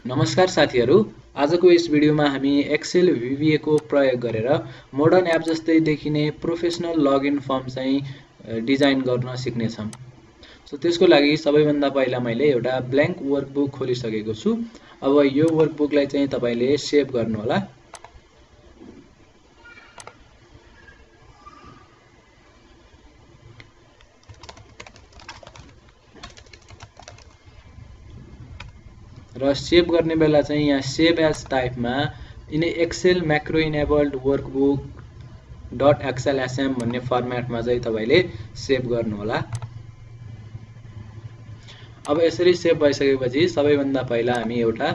नमस्कार साथीहरू, आजको यस भिडियोमा हामी एक्सेल VBA को प्रयोग गरेर मोडर्न एप जस्तै देखिने प्रोफेसनल लगइन फर्म चाहिँ डिजाइन गर्न सिक्नेछौँ। सो त्यसको लागि सबैभन्दा पहिला मैले एउटा ब्ल्याङ्क वर्कबुक खोलिसकेको छु। अब यो वर्कबुकलाई चाहिँ तपाईले सेभ गर्नु होला। र सेभ गर्ने बेला चाहिँ यहाँ सेभ एज टाइपमा in Excel macro enabled workbook .xlsm भन्ने फर्मेटमा चाहिँ तपाईले सेभ गर्नु होला। अब यसरी सेभ भइसकेपछि सबैभन्दा पहिला हामी एउटा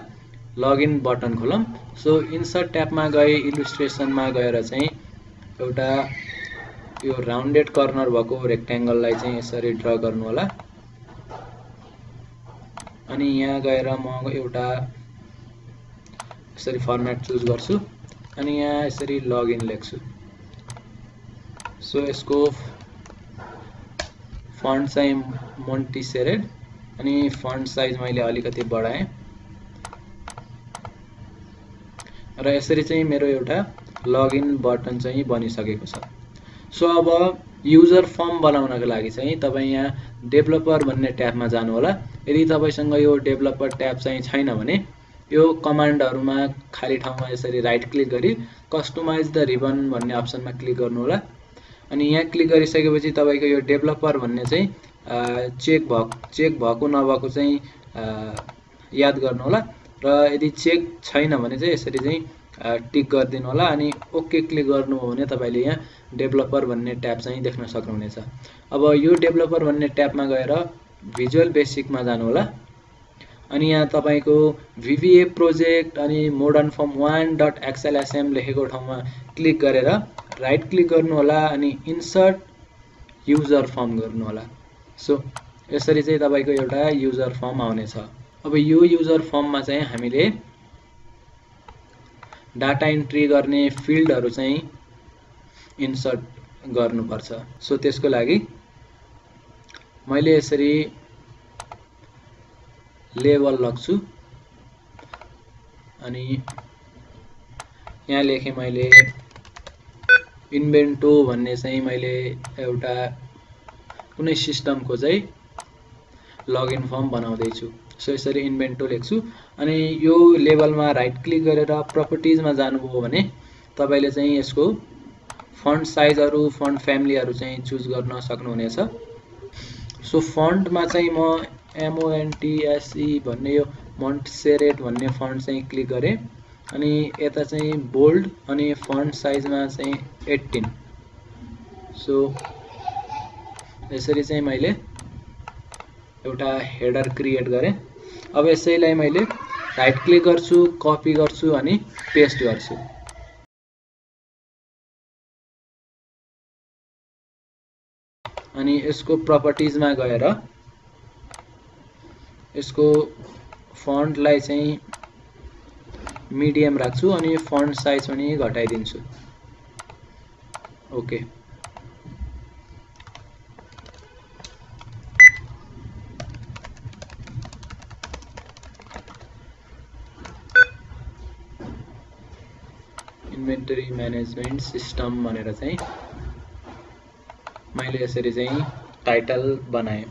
लगइन बटन खोलौं। सो इन्सर्ट ट्याबमा गए इलुस्ट्रेसनमा गएर चाहिँ एउटा यो राउन्डेड कर्नर भएको रेक्ट्याङ्गललाई चाहिँ यसरी ड्रा गर्नु होला। अनि यहाँ गएर म एउटा यसरी फर्मेट चुज गर्छु अनि यहाँ यसरी लगइन लेख्छु। सो यसको फन्ट चाहिँ मोन्टिसेरेड अनि फन्ट साइज मैले अलिकति बढाएँ र यसरी चाहिँ मेरो एउटा लगइन बटन चाहिँ बनिसकेको छ। सो अब युजर फर्म बनाउनको लागि चाहिँ तपाई यहाँ डेभलपर भन्ने ट्याबमा जानु होला। यदि तपाईसँग यो डेभलपर ट्याब चाहिँ छैन भने यो कमान्डहरुमा खाली ठाउँमा यसरी राइट क्लिक गरी कस्टमाइज द रिबन भन्ने अप्सनमा क्लिक गर्नु होला। अनि यहाँ क्लिक गरिसकेपछि तपाईको यो डेभलपर भन्ने चाहिँ चेक भएको नभएको चाहिँ याद गर्नु होला र यदि चेक छैन भने चाहिँ यसरी चाहिँ टिक गरिदिनु होला अनि ओके क्लिक गर्नुभयो भने तपाईले यहाँ डेभलपर भन्ने ट्याब चाहिँ देख्न सक्नुहुनेछ। अब यो डेभलपर भन्ने ट्याबमा गएर भिजुअल बेसिकमा जानु होला अनि यहाँ तपाईको VBA प्रोजेक्ट अनि मोडर्न फर्म 1.xlsm लेखेको ठाउँमा क्लिक गरेर राइट क्लिक गर्नु होला अनि इन्सर्ट युजर फर्म गर्नु होला। सो यसरी चाहिँ तपाईको एउटा युजर फर्म आउनेछ। अब यो युजर फर्ममा चाहिँ हामीले डाटा इन्ट्री गर्ने फिल्डहरु चाहिँ इन्सर्ट गर्नुपर्छ। सो त्यसको लागि मैले यसरी लेभल लग्छु अनि यहाँ लेखे मैले इन्भेन्टो भन्ने चाहिँ मैले एउटा कुनै सिस्टमको चाहिँ लगइन फर्म बनाउँदै छु। सो यसरी इन्भेन्टो लेख्छु अनि यो लेभलमा राइट क्लिक गरेर प्रपर्टिजमा जानुभयो भने तपाईले चाहिँ यसको फन्ट साइजहरु फन्ट फ्यामिलीहरु चाहिँ चुज गर्न सक्नुहुनेछ। सो फन्टमा चाहिँ म MONTSE भन्ने यो मोन्टसेरेट भन्ने फन्ट चाहिँ क्लिक गरे अनि यता चाहिँ बोल्ड अनि फन्ट साइजमा चाहिँ 18। सो यसरी चाहिँ मैले एउटा हेडर क्रिएट गरे। अब यसैलाई मैले राइट क्लिक गर्छु कपी गर्छु अनि पेस्ट गर्छु। अनि यसको प्रपर्टिजमा गएर यसको फन्टलाई चाहिँ मिडियम राख्छु अनि फन्ट साइज पनि घटाइदिन्छु। ओके इन्भेन्टरी म्यानेजमेन्ट सिस्टम भनेर चाहिँ मैले यसरी चाहिँ टाइटल बनाएँ।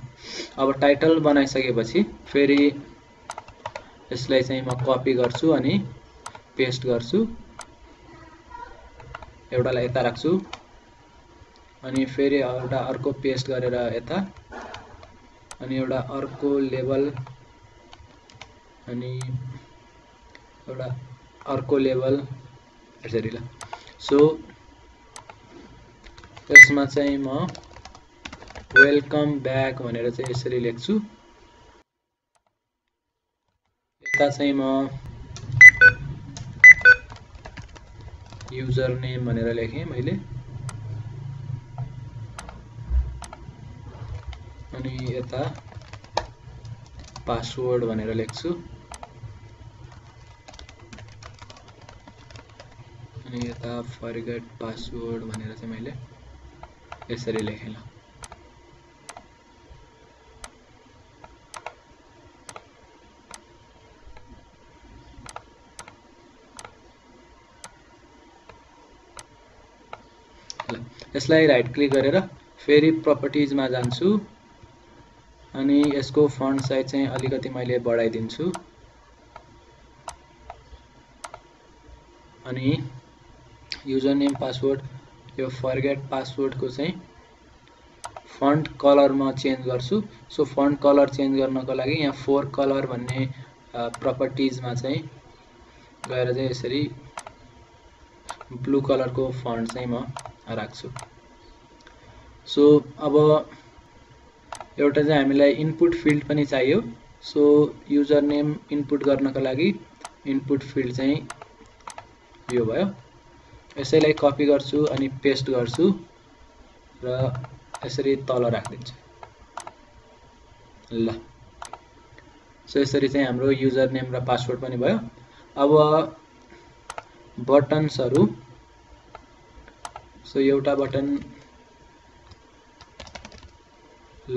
अब टाइटल बनाइसकेपछि फेरि यसलाई चाहिँ म कपी गर्छु अनि पेस्ट गर्छु। एउटालाई यता राख्छु अनि फेरि एउटा अर्को पेस्ट गरेर यता अनि एउटा अर्को लेभल अनि एउटा अर्को लेभल यसरी ल। सो यसमा चाहिँ म वेलकम ब्याक भनेर चाहिँ यसरी लेख्छु। यता चाहिँ म युजर नेम भनेर लेखेँ मैले अनि यता पासवर्ड भनेर लेख्छु अनि यता फरगेट पासवर्ड भनेर चाहिँ मैले यसरी लेखेँ। ल यसलाई राइट क्लिक गरेर फेरि प्रपर्टिजमा जान्छु अनि यसको फन्ट साइज चाहिँ अलिकति मैले बढाइदिन्छु अनि युजर नेम पासवर्ड यो फर्गेट पासवर्डको चाहिँ फन्ट कलर म चेन्ज गर्छु। सो फन्ट कलर चेन्ज गर्नको लागि यहाँ 4 कलर भन्ने प्रपर्टिजमा चाहिँ गएर चाहिँ यसरी ब्लू कलरको फन्ट चाहिँ म राख्छु। सो अब एउटा चाहिँ हामीलाई इनपुट फिल्ड पनि चाहियो। सो युजर नेम इनपुट गर्नको लागि इनपुट फिल्ड चाहिँ यो भयो। यसैलाई कपी गर्छु अनि पेस्ट गर्छु र यसरी तल राखिदिन्छु। ल सो यसरी चाहिँ हाम्रो युजर नेम र पासवर्ड पनि भयो। अब बटन्सहरु सो एउटा बटन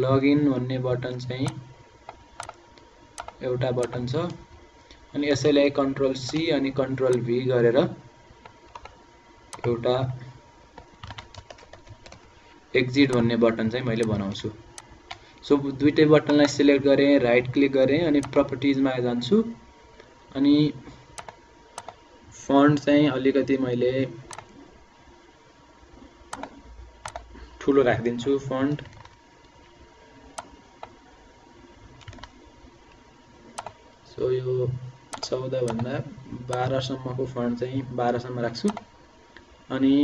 लगइन भन्ने बटन चाहिँ एउटा बटन छ अनि यसैलाई कन्ट्रोल सी अनि कन्ट्रोल भी गरेर एउटा एक्जिट भन्ने बटन चाहिँ मैले बनाउँछु। सो दुईटै बटनलाई सिलेक्ट गरे राइट क्लिक गरे अनि प्रपर्टिजमा जान्छु अनि फन्ट चाहिँ अलिकति मैले ठुलो राखिदिन्छु फन्ट। सो यो 14 भन्दा 12 सम्मको फन्ट चाहिँ 12 सम्म राख्छु अनि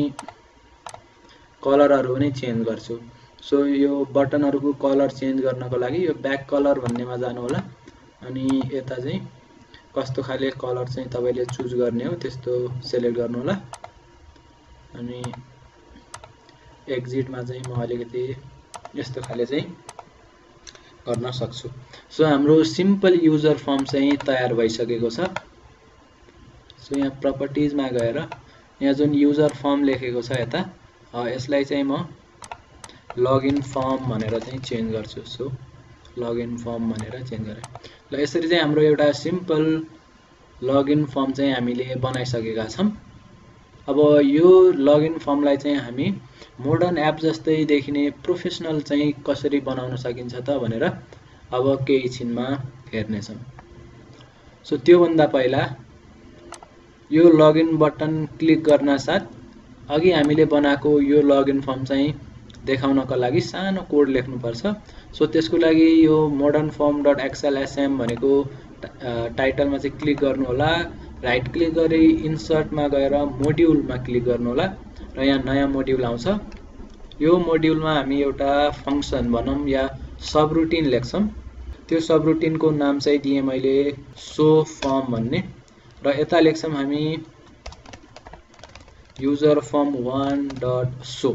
कलरहरु पनि चेन्ज गर्छु। सो यो बटनहरुको कलर चेन्ज गर्नको लागि यो ब्याक कलर भन्नेमा जानु होला अनि यता चाहिँ कस्तो खाले कलर चाहिँ तपाईले चुज गर्ने हो त्यस्तो सिलेक्ट गर्नु होला अनि एक्जिटमा चाहिँ म अलिकति यस्तो खाले चाहिँ गर्न सक्छु। सो हाम्रो सिम्पल युजर फर्म चाहिँ तयार भइसकेको छ। सो यहाँ प्रपर्टिजमा गएर यहाँ जुन युजर फर्म लेखेको छ यता यसलाई चाहिँ म लगइन फर्म भनेर चाहिँ चेन्ज गर्छु। सो लगइन फर्म भनेर चेन्ज गरे ल यसरी चाहिँ हाम्रो एउटा सिम्पल लगइन फर्म चाहिँ हामीले बनाइसकेका छौं। अब यो लगइन फर्मलाई चाहिँ हामी मोडर्न एप जस्तै देखिने प्रोफेसनल चाहिँ कसरी बनाउन सकिन्छ त भनेर अब केही छिनमा हेर्ने छौं। सो त्यो भन्दा पहिला यो लगइन बटन क्लिक गर्न साथ अघि हामीले बनाएको यो लगइन फर्म चाहिँ देखाउनको लागि सानो कोड लेख्नु पर्छ। सो त्यसको लागि यो modernform.xlsm भनेको टाइटलमा चाहिँ क्लिक गर्नु होला राइट क्लिक गरी इन्सर्टमा गएर मोड्युलमा क्लिक गर्नु होला र यहाँ नयाँ मोड्युल आउँछ। यो मोड्युलमा हामी एउटा फंक्सन भनौं या सबरुटिन लेख्छौं। त्यो सबरुटिनको नाम चाहिँ दिए मैले शो फर्म भन्ने र यता लेख्छौं हामी युजर फर्म 1.show।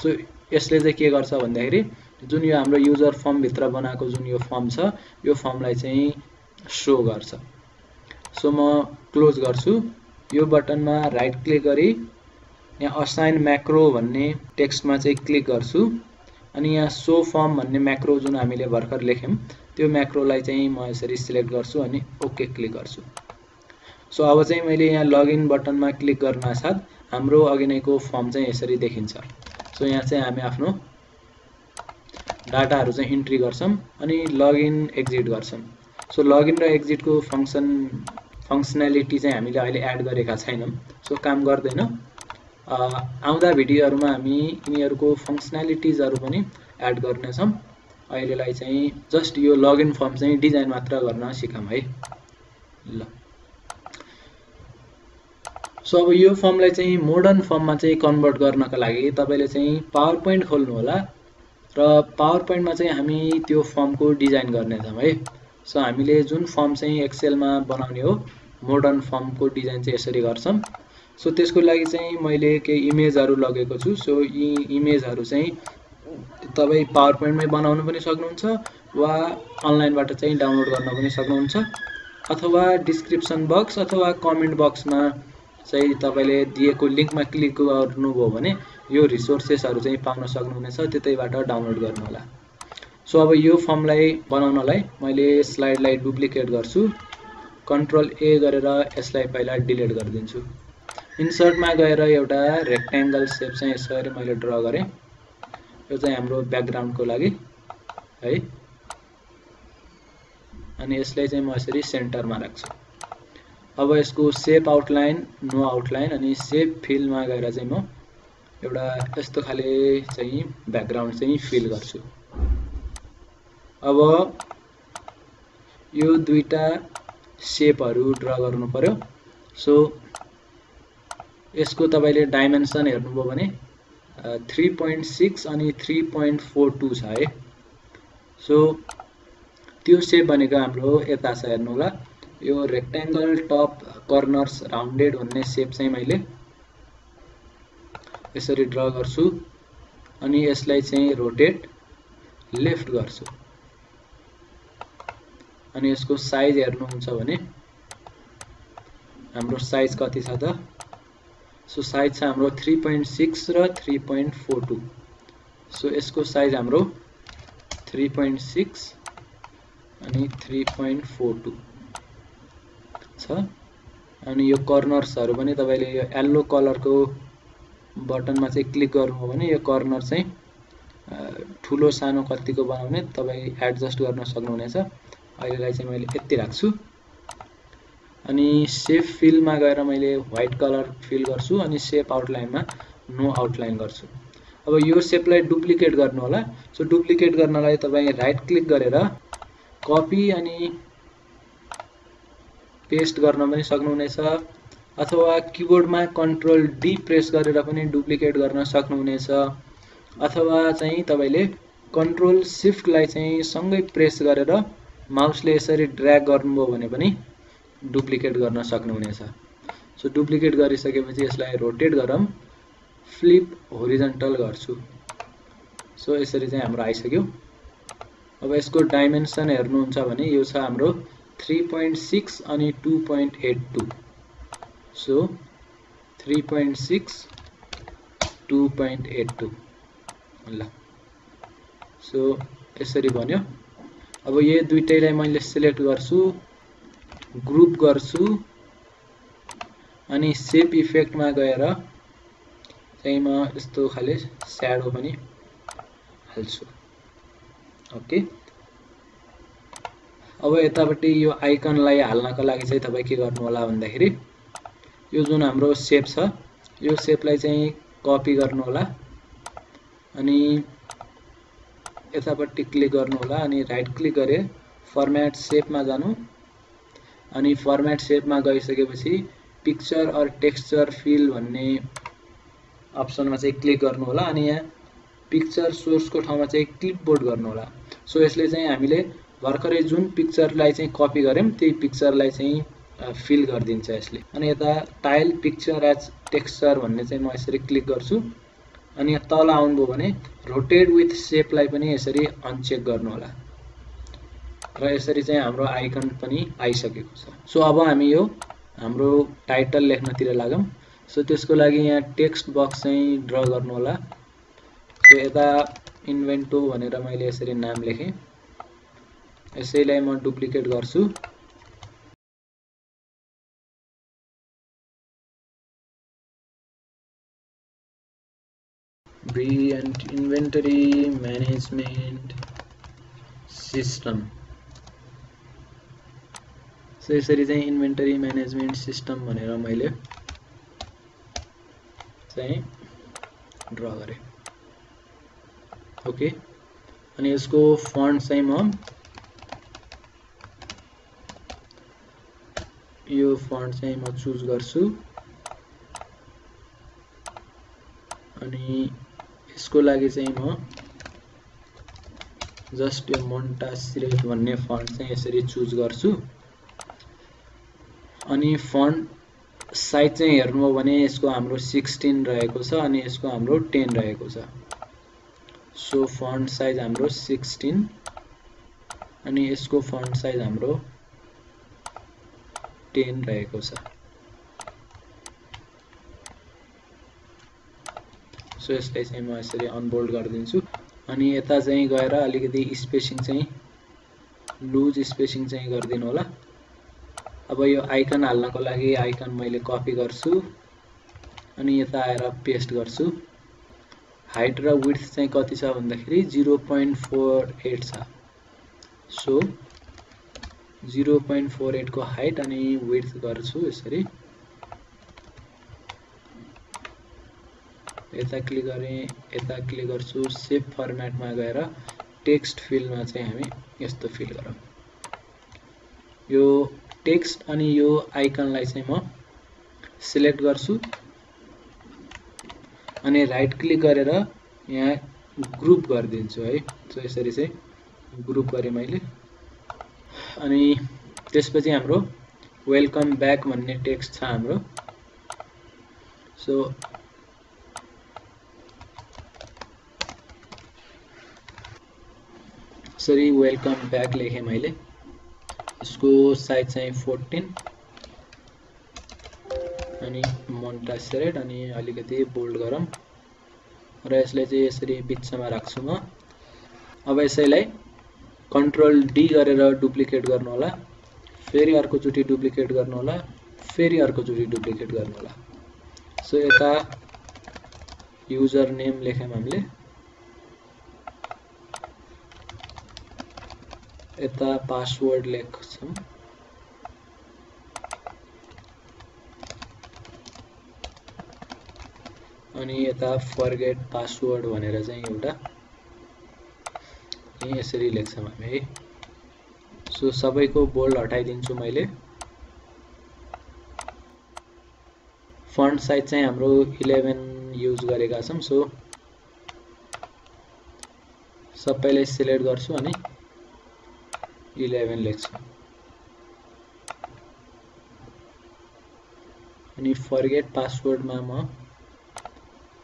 सो यसले चाहिँ के गर्छ भन्दाखेरि जुन यो हाम्रो युजर फर्म भित्र बनाएको जुन यो फर्म छ यो फर्मलाई चाहिँ शो गर्छ। सो म क्लोज गर्छु। यो बटनमा राइट क्लिक गरी यहाँ असाइन म्याक्रो भन्ने टेक्स्टमा चाहिँ क्लिक गर्छु अनि यहाँ शो फर्म भन्ने म्याक्रो जुन हामीले भर्खर लेख्यौं त्यो म्याक्रोलाई चाहिँ म यसरी सिलेक्ट गर्छु अनि ओके क्लिक गर्छु। सो अब चाहिँ मैले यहाँ लगइन बटनमा क्लिक गर्न साथ हाम्रो अघि नैको फर्म चाहिँ यसरी देखिन्छ। सो यहाँ चाहिँ हामी आफ्नो डाटाहरु चाहिँ इन्ट्री गर्छौं अनि लगइन एक्जिट गर्छौं। सो लगइन र एक्जिटको फंक्सनालिटी चाहिँ हामीले अहिले एड गरेका छैनौं। सो काम गर्दैन। आउँदा भिडियोहरुमा हामी यिनीहरुको फंक्सनालिटीजहरु पनि एड गर्ने छौं। अहिलेलाई चाहिँ जस्ट यो लगइन फर्म चाहिँ डिजाइन मात्र गर्न सिकौं है। ल सो अब यो फर्मलाई चाहिँ मोडर्न फर्ममा चाहिँ कन्भर्ट गर्नका लागि तपाईले चाहिँ पावर पोइन्ट खोल्नु होला र पावर पोइन्टमा चाहिँ हामी त्यो फर्मको डिजाइन गर्ने छौं है। सो हामीले जुन फर्म चाहिँ एक्सेलमा बनाउने हो मोडर्न फर्मको डिजाइन चाहिँ यसरी गर्छौं। सो त्यसको लागि चाहिँ मैले केही इमेजहरु लगेको छु। सो यी इमेजहरु चाहिँ तपाई पावर पोइन्टमै बनाउन पनि सक्नुहुन्छ वा अनलाइनबाट चाहिँ डाउनलोड गर्न पनि सक्नुहुन्छ अथवा डिस्क्रिप्सन बक्स अथवा कमेन्ट बक्समा चाहिँ तपाईले दिएको लिंकमा क्लिक गर्नुभयो भने यो रिसोर्सेसहरु चाहिँ पाउन सक्नुहुनेछ त्यतैबाट डाउनलोड गर्नु होला। सो अब यो फर्मलाई बनाउनलाई मैले स्लाइडलाई डुप्लिकेट गर्छु कन्ट्रोल ए गरेर यसलाई पहिला डिलिट गरिदिन्छु इन्सर्टमा गएर एउटा रेक्ट्याङ्गल सेप चाहिँ यसरी मैले ड्र गरेँ। यो चाहिँ हाम्रो ब्याकग्राउन्डको लागि है। अनि यसलाई चाहिँ म यसरी सेन्टरमा राख्छु। अब यसको सेप आउटलाइन, नो आउटलाइन अनि सेप फिलमा गएर चाहिँ म एउटा यस्तो खाले चाहिँ ब्याकग्राउन्ड चाहिँ फिल गर्छु। अब यो दुईटा सेपहरू ड्र गर्नु पर्यो। सो यसको तपाईले डाइमेन्सन हेर्नुभयो भने 3.6 अनि 3.42 छ है। सो त्यो सेप भनेको हाम्रो यता छ, हेर्नु होला। यो रेक्ट्याङ्गल टप कर्नर्स राउन्डेड भन्ने सेप चाहिँ मैले यसरी ड्र गर्छु अनि यसलाई चाहिँ रोटेट लेफ्ट गर्छु। अनि यसको साइज हेर्नुहुन्छ भने हाम्रो साइज कति छ त? सो साइज छ हाम्रो 3.6 र 3.42। सो यसको साइज हाम्रो 3.6 अनि 3.42 छ। अनि यो कर्नर्सहरु पनि तपाईले यो येलो कलरको बटनमा चाहिँ क्लिक गर्नुभयो भने यो कर्नर चाहिँ ठुलो सानो कतिको बनाउने तपाई एडजस्ट गर्न सक्नुहुनेछ। अहिलेलाई चाहिँ मैले यति राख्छु। अनि सेप फिलमा गएर मैले व्हाइट कलर फिल गर्छु अनि सेप आउटलाइनमा नो आउटलाइन गर्छु। अब यो सेपलाई डुप्लिकेट गर्नु होला। सो डुप्लिकेट गर्नलाई तपाई राइट क्लिक गरेर कपी अनि पेस्ट गर्न पनि सक्नुहुनेछ, अथवा किबोर्डमा कन्ट्रोल डी प्रेस गरेर पनि डुप्लिकेट गर्न सक्नुहुनेछ, अथवा चाहिँ तपाईले कन्ट्रोल शिफ्टलाई चाहिँ सँगै प्रेस गरेर माउसले यसरी ड्र्याग गर्नुभयो भने पनि डुप्लिकेट गर्न सक्नुहुनेछ। सो डुप्लिकेट गरिसकेपछि यसलाई रोटेट गरौँ, फ्लिप होरिजन्टल गर्छु। सो यसरी चाहिँ हाम्रो आइसक्यो। अब यसको डाइमेन्सन हेर्नुहुन्छ भने यो छ हाम्रो 3.6 अनि 2.82। सो 3.6 2.82 ल। सो यसरी बन्यो। अब यो दुईटैलाई मैले सिलेक्ट गर्छु, ग्रुप गर्छु अनि सेप इफेक्टमा गएर चाहिँ म यस्तो खाले स्याडो पनि हाल्छु। ओके। अब यतापट्टि यो आइकनलाई हाल्नको लागि चाहिँ तपाई के गर्नु होला भन्दाखेरि यो जुन हाम्रो सेप छ यो सेपलाई चाहिँ कपी गर्नु होला अनि यतापट्टि क्लिक गर्नु होला अनि राइट क्लिक गरे फर्म्याट सेपमा जानु अनि फर्म्याट सेपमा गइसकेपछि पिक्चर और टेक्सचर फिल भन्ने अप्सनमा चाहिँ क्लिक गर्नु होला अनि यहाँ पिक्चर सोर्सको ठाउँमा चाहिँ क्लिपबोर्ड गर्नु होला। सो यसले चाहिँ हामीले भर्खरै जुन पिक्चरलाई चाहिँ कपी गर्यौं त्यही पिक्चरलाई चाहिँ फिल गरिदिन्छ यसले। अनि यता टाइल पिक्चर एज टेक्सचर भन्ने चाहिँ म यसरी क्लिक गर्छु अनि यहाँ तल आउनुभयो भने रोटेट विथ सेपलाई पनि यसरी अनचेक गर्नु होला र यसरी चाहिँ हाम्रो आइकन पनि आइसकेको छ। सो अब हामी यो हाम्रो टाइटल लेख्नतिर लागौं। सो त्यसको लागि यहाँ टेक्स्ट बक्स चाहिँ ड्र गर्नु होला। सो यता इन्भेन्टो भनेर मैले यसरी नाम लेखेँ। यसैलाई म डुप्लिकेट गर्छु। B and inventory management system. So यसरी चाहिँ इन्भेन्टरी म्यानेजमेन्ट सिस्टम भनेर मैले चाहिँ ड्र गरेँ। ओके। अनि यसको फन्ट चाहिँ म यो फन्ट चाहिँ म चुज गर्छु अनि यसको लागि चाहिँ म जस्ट यो मोन्टासिरेट भन्ने फन्ट चाहिँ यसरी चुज गर्छु। अनि फन्ट साइज चाहिँ हेर्नुभयो भने यसको हाम्रो 16 रहेको छ अनि यसको हाम्रो 10 रहेको छ। सो फन्ट साइज हाम्रो 16 अनि यसको फन्ट साइज हाम्रो 10 रहेको छ। सो यसलाई चाहिँ म यसरी अनबोल्ड गरिदिन्छु अनि यता चाहिँ गएर अलिकति स्पेसिङ चाहिँ लुज स्पेसिङ चाहिँ गरिदिनु होला। अब यो आइकन हाल्नको लागि आइकन मैले कपी गर्छु अनि यता आएर पेस्ट गर्छु। हाइट र विड्थ चाहिँ कति छ भन्दाखेरि 0.48 छ। सो 0.48 को हाइट अनि विड्थ गर्छु यसरी। यता क्लिक गरेँ, यता क्लिक गर्छु, सेभ फर्मेटमा गएर टेक्स्ट फिल्डमा चाहिँ हामी यस्तो फिल गरौँ। यो टेक्स्ट अनि यो आइकनलाई चाहिँ म सिलेक्ट गर्छु अनि राइट क्लिक गरेर यहाँ ग्रुप गरिदिन्छु है। सो यसरी चाहिँ ग्रुप गरेँ मैले। अनि त्यसपछि हाम्रो वेलकम ब्याक भन्ने टेक्स्ट छ हाम्रो। सो यसरी वेलकम ब्याक लेखेँ मैले। यसको साइज चाहिँ 14 अनि मोन्टासेरेट अनि अलिकति बोल्ड गरौँ र यसलाई चाहिँ यसरी बिचमा राख्छु म। अब यसैलाई कन्ट्रोल डी गरेर डुप्लिकेट गर्नु होला, फेरि अर्कोचोटि डुप्लिकेट गर्नु होला, फेरि अर्कोचोटि डुप्लिकेट गर्नु होला। सो यता युजर नेम लेख्यौँ हामीले, यता पासवर्ड लेख्छौँ, अनि यता फर्गेट पासवर्ड भनेर चाहिँ एउटा यसरी लेख्छौँ हामी है। सो सबैको बोल्ड हटाइदिन्छु मैले। फन्ट साइज चाहिँ हाम्रो 11 युज गरेका छौँ। सो सबैलाई सिलेक्ट गर्छु अनि 11 लेख्छु अनि फर्गेट पासवर्डमा म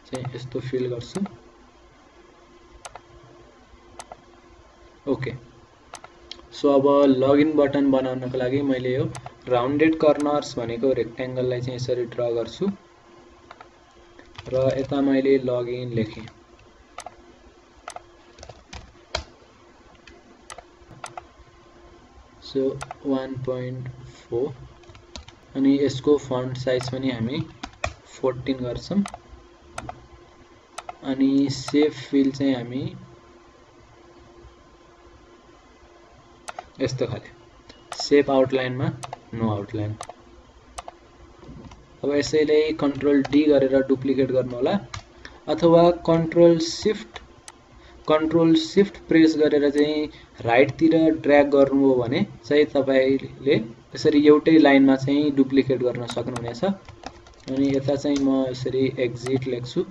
चाहिँ यस्तो फिल गर्छु। ओके। सो अब लगइन बटन बनाउनको लागि मैले यो राउन्डेड कर्नर्स भनेको रेक्टेंगललाई चाहिँ यसरी ड्रा गर्छु र यता मैले लगइन लेखेँ। सो 1.4 अनि यसको फन्ट साइज पनि हामी 14 गर्छौं अनि सेभ फिल चाहिँ हामी यस्तो खाले सेभ आउटलाइनमा नो आउटलाइन। अब यसैले कन्ट्रोल डी गरेर डुप्लिकेट गर्नु होला अथवा कन्ट्रोल शिफ्ट प्रेस गरेर चाहिँ राइट तिर ड्र्याग गर्नुभयो भने चाहिँ तपाईले यसरी एउटै लाइनमा चाहिँ डुप्लिकेट गर्न सक्नुहुनेछ। अनि यता चाहिँ म यसरी एक्जिट लेख्छु।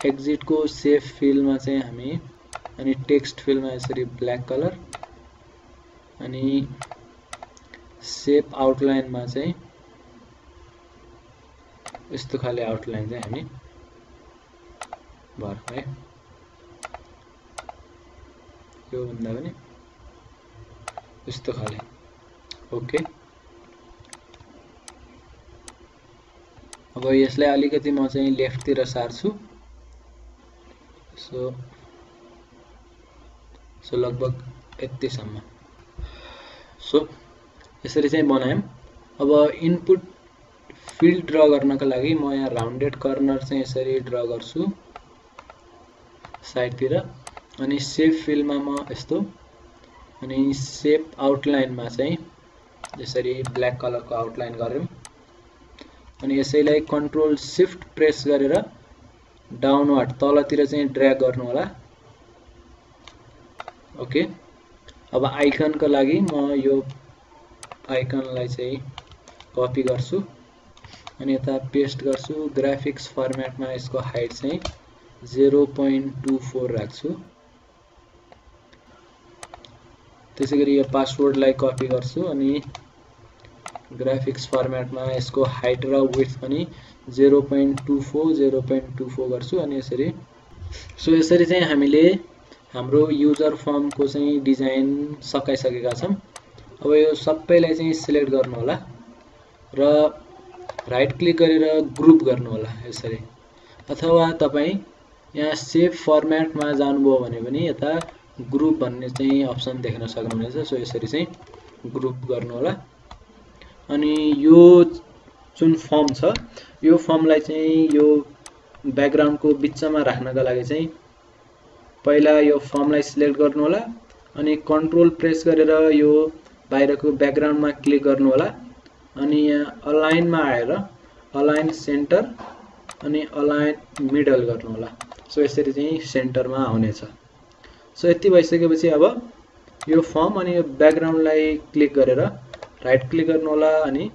एक्जिट को सेभ फिलमा चाहिँ हामी अनि टेक्स्ट फिलमा यसरी ब्ल्याक कलर अनि सेभ आउटलाइनमा चाहिँ यस्तो खाले आउटलाइन चाहिँ हामी भरौँ है। यो भन्दा पनि यस्तो खाले। ओके। अब यसलाई अलिकति म चाहिँ लेफ्ट तिर सार्छु। सो लगभग यतिसम्म। सो यसरी चाहिँ बनायौं। अब इनपुट फिल्ड ड्रा गर्नको लागि म यहाँ राउन्डेड कर्नर चाहिँ यसरी ड्रा गर्छु साइड तिर अनि सेभ फिलमा म यस्तो अनि सेभ आउटलाइनमा चाहिँ यसरी ब्ल्याक कलरको आउटलाइन गरौँ अनि यसैलाई कन्ट्रोल शिफ्ट प्रेस गरेर डाउनवर्ड तलतिर चाहिँ ड्र्याग गर्नु होला। ओके। अब आइकनको लागि म यो आइकनलाई चाहिँ कपी गर्छु अनि यता पेस्ट गर्छु। ग्राफिक्स फर्मेटमा यसको हाइट चाहिँ 0.24 राख्छु। त्यसैगरी यो पासवर्डलाई कपी गर्छु अनि ग्राफिक्स फर्मेटमा यसको हाइट र विड्थ पनि 0.24 गर्छु अनि यसरी। सो यसरी चाहिँ हामीले हाम्रो युजर फर्म को चाहिँ डिजाइन सकाइसकेका छौं। अब यो सबैलाई चाहिँ सिलेक्ट गर्नु होला र राइट क्लिक गरेर ग्रुप गर्नु होला यसरी, अथवा तपाई यहाँ सेभ फर्मेटमा जानुभयो भने पनि यता ग्रुप भन्ने चाहिँ अप्सन देख्न सक्नुहुनेछ। सो यसरी चाहिँ ग्रुप गर्नु होला अनि यो जुन फर्म छ यो फर्मलाई चाहिँ यो ब्याकग्राउन्डको बिचमा राख्नका लागि चाहिँ पहिला यो फर्मलाई सिलेक्ट गर्नु होला अनि कन्ट्रोल प्रेस गरेर यो बाहिरको ब्याकग्राउन्डमा क्लिक गर्नु होला अनि यहाँ अलाइनमा आएर अलाइन सेन्टर अनि अलाइन मिडल गर्नु होला। सो यसरी चाहिँ सेन्टरमा आउनेछ। सो यति भइसकेपछि अब यो फर्म अनि यो ब्याकग्राउन्डलाई क्लिक गरेर राइट क्लिक गर्नु होला अनि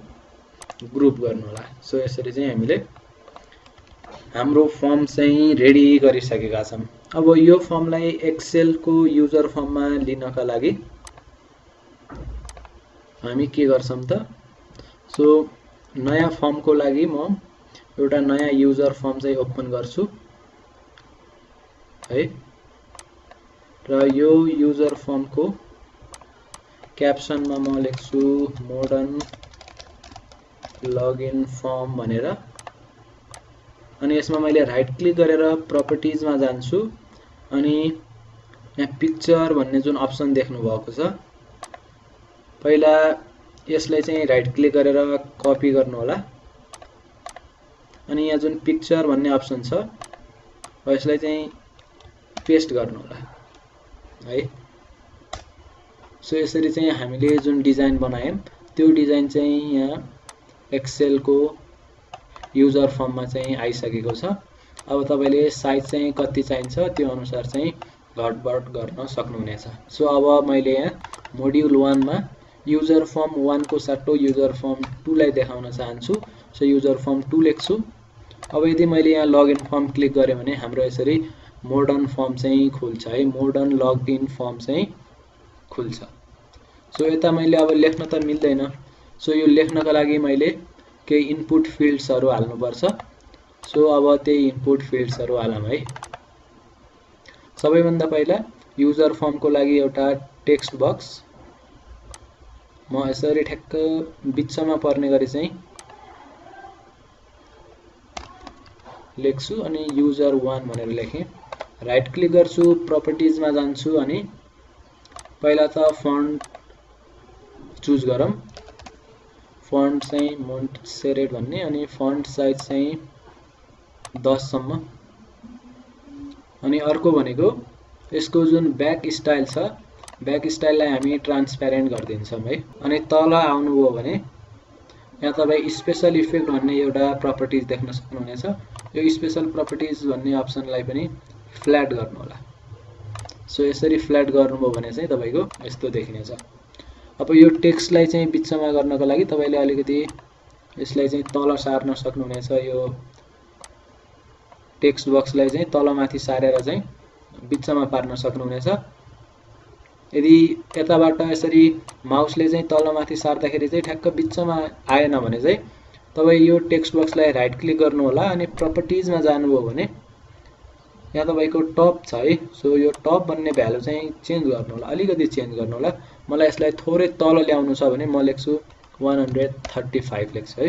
ग्रुप गर्नु होला। सो यसरी चाहिँ हामीले हाम्रो फर्म चाहिँ रेडी गरिसकेका छौं। अब यो फर्मलाई एक्सेल को युजर फर्ममा लिनका लागि हामी के गर्छौं त, सो नयाँ फर्मको लागि म एउटा नयाँ युजर फर्म चाहिँ ओपन गर्छु है र यो युजर फर्मको क्याप्सनमा म लेख्छु मोडर्न लगइन फर्म भनेर अनि यसमा मैले राइट क्लिक गरेर प्रपर्टिजमा जान्छु अनि यहाँ पिक्चर भन्ने जुन अप्सन देख्नु भएको छ पहिला यसलाई चाहिँ राइट क्लिक गरेर कपी गर्नु होला अनि यहाँ जुन पिक्चर भन्ने अप्सन छ यसलाई चाहिँ पेस्ट गर्नु होला है। सो यसरी चाहिँ हामीले जुन डिजाइन बनायौं त्यो डिजाइन चाहिँ यहाँ एक्सेल को युजर फर्ममा चाहिँ आइसकेको छ। अब तपाईले साइज चाहिँ कति चाहिन्छ त्यो अनुसार चाहिँ घटबढ गर्न सक्नुहुनेछ। सो अब मैले यहाँ मोड्युल 1 मा युजर फर्म 1 को सट्टो युजर फर्म 2 लाई देखाउन चाहन्छु। सो युजर फर्म 2 लेख्छु। अब यदि मैले यहाँ लगइन फर्म क्लिक गरे भने हाम्रो यसरी मोडर्न फर्म चाहिँ खुल्छ है, मोडर्न लगइन फर्म चाहिँ खुल्छ। सो यता मैले अब लेख्न त मिल्दैन। सो यो लेख्नका लागि मैले केही इनपुट फिल्ड्सहरु हाल्नु पर्छ। सो अब त्यही इनपुट फिल्ड्सहरु हालौं है। सबैभन्दा पहिला युजर फर्मको लागि एउटा टेक्स्ट बक्स म यसरी ठ्याक्क बिचमा पर्ने गरी चाहिँ लेख्छु अनि युजर 1 भनेर लेखेँ। राइट क्लिक गर्छु, प्रपर्टिजमा जान्छु अनि पहिला त फन्ट चुज गरौँ। फन्ट चाहिँ मोन्टसेरेट भन्ने अनि फन्ट साइज चाहिँ 10 सम्म अनि अर्को भनेको यसको जुन ब्याक स्टाइल छ ब्याक स्टाइललाई हामी ट्रान्सपेरेन्ट गरिदिन्छौं है। अनि तल आउनुभयो भने यहाँ तपाई स्पेशल इफेक्ट भन्ने एउटा प्रपर्टिज देख्न सक्नुहुनेछ। यो स्पेशल प्रपर्टिज भन्ने अप्सनलाई पनि फ्ल्याट गर्नु होला। सो यसरी फ्ल्याट गर्नुभयो भने चाहिँ तपाईको यस्तो देखिनेछ। अब यो टेक्स्टलाई चाहिँ बिचमा गर्नको लागि तपाईले अलिकति यसलाई चाहिँ तल सार्न सक्नुहुनेछ। यो टेक्स्ट बक्सलाई चाहिँ तलमाथि सारेर चाहिँ बिचमा पार्न सक्नुहुनेछ। यदि यताबाट यसरी माउसले चाहिँ तलमाथि सार्दाखेरि चाहिँ ठ्याक्क बिचमा आएन भने चाहिँ तपाई यो टेक्स्ट बक्सलाई राइट क्लिक गर्नु होला अनि प्रपर्टिजमा जानुभयो भने यहाँ तपाईको टप छ है। सो यो टप भन्ने भ्यालु चाहिँ चेन्ज गर्नु होला, अलिकति चेन्ज गर्नु होला। मलाई यसलाई थोरै तल ल्याउनु छ भने म लेख्छु 135 लेख्छु है।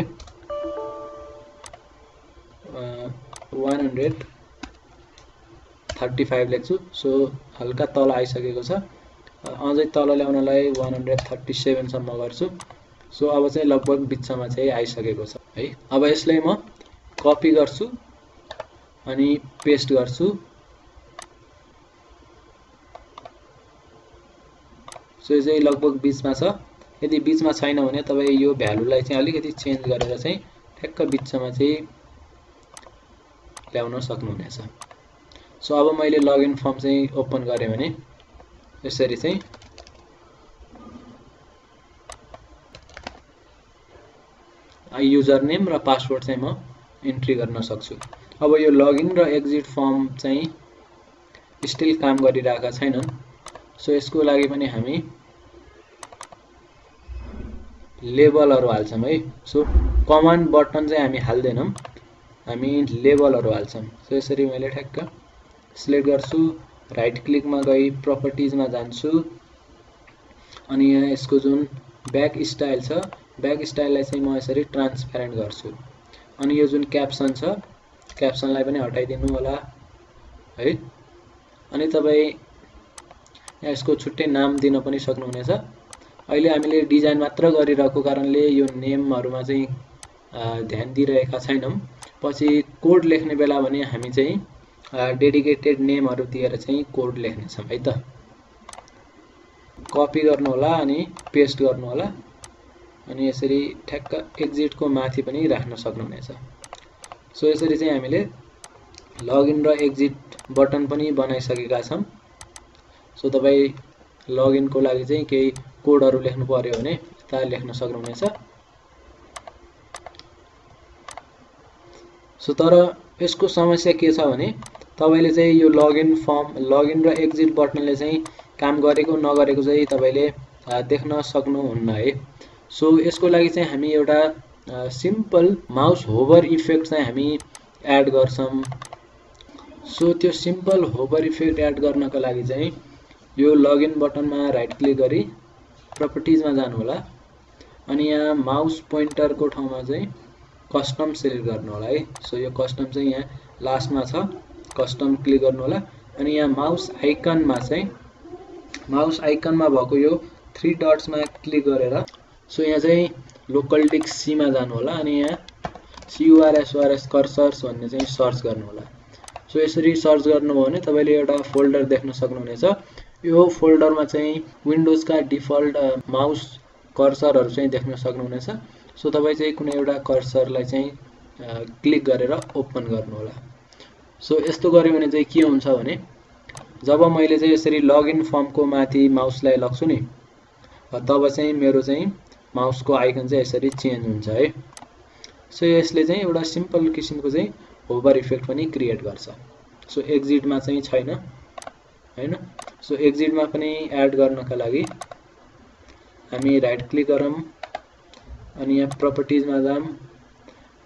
135 लेख्छु। सो हल्का तल आइसकेको छ। अझै तल ल्याउनलाई 137 सम्म गर्छु। सो अब चाहिँ लगभग बिचमा चाहिँ आइसकेको छ है। अब यसलाई म कपी गर्छु अनि पेस्ट गर्छु। सो यो चाहिँ लगभग बिचमा छ। यदि बिचमा छैन भने तपाई यो भ्यालुलाई चाहिँ अलिकति चेन्ज गरेर चाहिँ ठ्याक्क बिचमा चाहिँ ल्याउन सक्नुहुनेछ। सो अब मैले लगइन फर्म चाहिँ ओपन गरे भने यसरी चाहिँ युजर नेम र पासवर्ड चाहिँ म इन्ट्री गर्न सक्छु। अब यो लगइन र एक्जिट फर्म चाहिँ स्टिल काम गरिरहेका छैनन्। सो यसको लागि पनि हामी लेबलहरु हाल्छौं है। सो कमान्ड बटन चाहिँ हामी हाल्दैनौं, हामी लेबलहरु हाल्छौं। सो यसरी मैले ठ्याक्क सिलेक्ट गर्छु, राइट क्लिकमा गई प्रपर्टिजमा जान्छु अनि यहाँ यसको जुन ब्याक स्टाइल छ ब्याक स्टाइललाई चाहिँ म यसरी ट्रान्सपेरेन्ट गर्छु अनि यो जुन क्याप्सन छ क्याप्सनलाई पनि हटाइदिनु होला है। अनि तपाई यहाँ यसको छुट्टै नाम दिन पनि सक्नुहुनेछ। अहिले हामीले डिजाइन मात्र गरिरहेको कारणले यो नेमहरुमा चाहिँ ध्यान दिइरहेका छैनौँ। पछि कोड लेख्ने बेला भने हामी चाहिँ डेडिकेटेड नेमहरू दिएर चाहिँ कोड लेख्नेछौँ है त। कपी गर्नु होला अनि पेस्ट गर्नु होला अनि यसरी ठ्याक्क एक्जिटको माथि पनि राख्न सक्नुहुनेछ। सो यसरी चाहिँ हामीले लगइन र एक्जिट बटन पनि बनाइसकेका छौँ। सो तपाईँ लगइनको लागि चाहिँ केही कोडहरू लेख्नु पर्यो भने यता लेख्न सक्नुहुनेछ। सो तर यसको समस्या के छ भने तपाईले चाहिँ यो लगइन र एक्जिट बटनले चाहिँ काम गरेको नगरेको चाहिँ तपाईले देख्न सक्नुहुन्न है। सो यसको लागि चाहिँ हामी एउटा सिम्पल माउस होभर इफेक्ट चाहिँ हामी एड गर्छौं। सो त्यो सिम्पल होभर इफेक्ट एड गर्नको लागि चाहिँ यो लगइन बटनमा राइट क्लिक गरी प्रपर्टिजमा जानु होला अनि यहाँ माउस पोइन्टरको ठाउँमा चाहिँ कस्टम सिलेक्ट गर्नु होला है। सो यो कस्टम चाहिँ यहाँ लास्टमा छ, कस्टम क्लिक गर्नु होला अनि यहाँ माउस आइकनमा भएको यो 3 डट्समा क्लिक गरेर सो यहाँ चाहिँ लोकल डिस्क सी मा जानु होला अनि यहाँ CURSORS कर्सर्स भन्ने चाहिँ सर्च गर्नु होला। सो यसरी सर्च गर्नुभयो भने तपाईले एउटा फोल्डर देख्न सक्नुहुनेछ। यो फोल्डरमा चाहिँ विन्डोजका डिफल्ट माउस कर्सरहरू चाहिँ देख्न सक्नुहुनेछ। सो तपाईँ चाहिँ कुनै एउटा कर्सरलाई चाहिँ क्लिक गरेर ओपन गर्नु होला। सो यस्तो गर्यो भने चाहिँ के हुन्छ भने जब मैले चाहिँ यसरी लगइन फर्मको माथि माउसलाई लग्छु नि तब चाहिँ मेरो चाहिँ माउसको आइकन चाहिँ यसरी चेन्ज हुन्छ है। सो यसले चाहिँ एउटा सिम्पल किसिमको चाहिँ होभर इफेक्ट पनि क्रिएट गर्छ। सो एक्जिटमा चाहिँ छैन हैन। सो एक्जिटमा पनि एड गर्नका लागि हामी राइट क्लिक गरौँ अनि यहाँ प्रपर्टिजमा जाम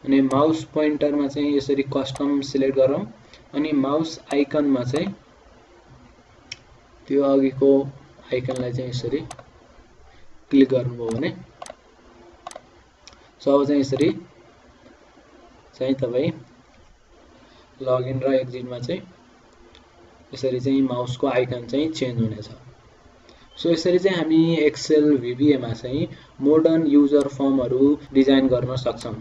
अनि माउस पोइन्टरमा चाहिँ यसरी कस्टम सिलेक्ट गरौँ अनि माउस आइकनमा चाहिँ त्यो अघिको आइकनलाई चाहिँ यसरी क्लिक गर्नुभयो भने सो अब चाहिँ यसरी चाहिँ तपाईँ लगइन र एक्जिटमा चाहिँ यसरी चाहिँ माउसको आइकन चाहिँ चेन्ज हुनेछ। सो यसरी चाहिँ हामी एक्सेल VBA मा चाहिँ मोडर्न युजर फर्महरू डिजाइन गर्न सक्छौं।